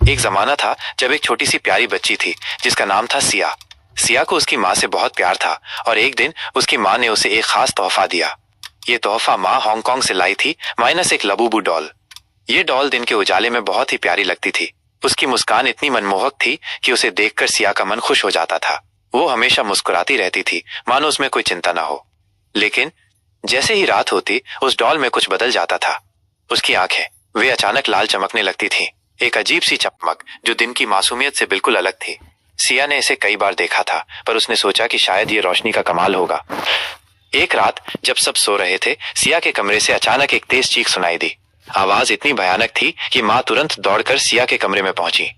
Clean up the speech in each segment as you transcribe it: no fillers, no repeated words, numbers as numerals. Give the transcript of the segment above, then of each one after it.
एक जमाना था जब एक छोटी सी प्यारी बच्ची थी जिसका नाम था सिया। सिया को उसकी माँ से बहुत प्यार था और एक दिन उसकी माँ ने उसे एक खास तोहफा दिया। ये तोहफा माँ हांगकांग से लाई थी, माइनस एक लबूबू डॉल। ये डॉल दिन के उजाले में बहुत ही प्यारी लगती थी। उसकी मुस्कान इतनी मनमोहक थी कि उसे देखकर सिया का मन खुश हो जाता था। वो हमेशा मुस्कुराती रहती थी, मानो उसमें कोई चिंता ना हो। लेकिन जैसे ही रात होती उस डॉल में कुछ बदल जाता था। उसकी आंखें वे अचानक लाल चमकने लगती थीं, एक अजीब सी चमक जो दिन की मासूमियत से बिल्कुल अलग थी। सिया ने इसे कई बार देखा था, पर उसने सोचा कि शायद ये रोशनी का कमाल होगा। एक रात जब सब सो रहे थे, सिया के कमरे से अचानक एक तेज चीख सुनाई दी। आवाज इतनी भयानक थी कि माँ तुरंत दौड़कर सिया के कमरे में पहुंची।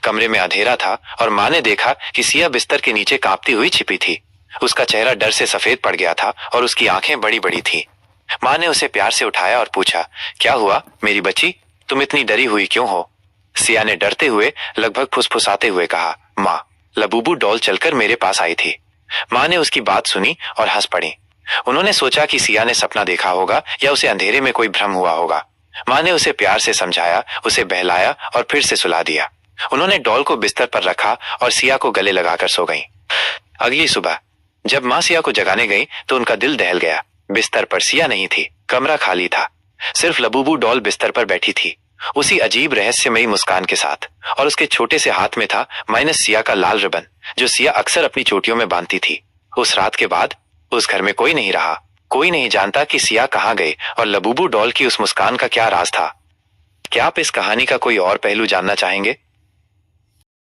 कमरे में अंधेरा था और माँ ने देखा कि सिया बिस्तर के नीचे कांपती हुई छिपी थी। उसका चेहरा डर से सफेद पड़ गया था और उसकी आंखें बड़ी बड़ी थी। माँ ने उसे प्यार से उठाया और पूछा, क्या हुआ मेरी बच्ची, तुम इतनी डरी हुई क्यों हो? सिया ने डरते हुए, लगभग फुसफुसाते हुए कहा, माँ, लबूबू डॉल चलकर मेरे पास आई थी। माँ ने उसकी बात सुनी और हंस पड़ी। उन्होंने सोचा कि सिया ने सपना देखा होगा या उसे अंधेरे में कोई भ्रम हुआ होगा। माँ ने उसे प्यार से समझाया, उसे बहलाया और फिर से सुला दिया। उन्होंने डॉल को बिस्तर पर रखा और सिया को गले लगाकर सो गईं। अगली सुबह जब माँ सिया को जगाने गई तो उनका दिल दहल गया। बिस्तर पर सिया नहीं थी, कमरा खाली था। सिर्फ लबूबू डॉल बिस्तर पर बैठी थी, उसी अजीब रहस्यमयी मुस्कान के साथ, और उसके छोटे से हाथ में था माइनस सिया का लाल रिबन जो सिया अक्सर अपनी चोटियों में बांधती थी। उस रात के बाद उस घर में कोई नहीं रहा। कोई नहीं जानता कि सिया कहाँ गए और लबूबू डॉल की उस मुस्कान का क्या राज था। क्या आप इस कहानी का कोई और पहलू जानना चाहेंगे?